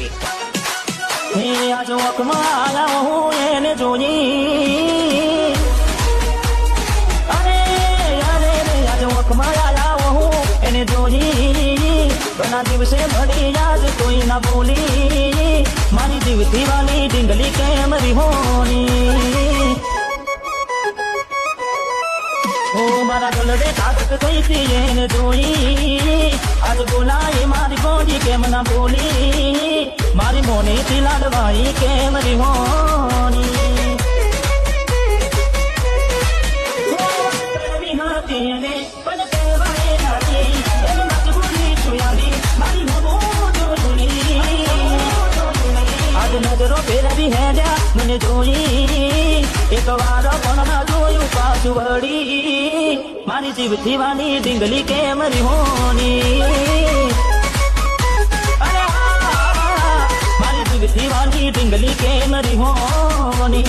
હે આ ચોકમાં આયા હું એને જોઈ અરે અરે રે આ ચોકમાં આયા હું એને જોઈ ઘણા દિવસે ભળી યાદ કોઈ ના બોલી મારી જીવતી વાલી ડીંગલી કેમ રીહોની ઓ મારા ગલડે તાકત થઈ હતી એને જોઈ આજ બોલાય મારી ગોડી કેમ ના બોલી મારી મોની થી લાડવાઈ કેમ રીહોની આજ નજરો ફેરવી હેડ્યા મને જોઈ એક વાર પણ ના જોયું પાછું વળી મારી જીવથી વાની ડીંગલી કેમ રીહોની અરે મારી જીવથી વાની ડીંગલી કેમ રીહોની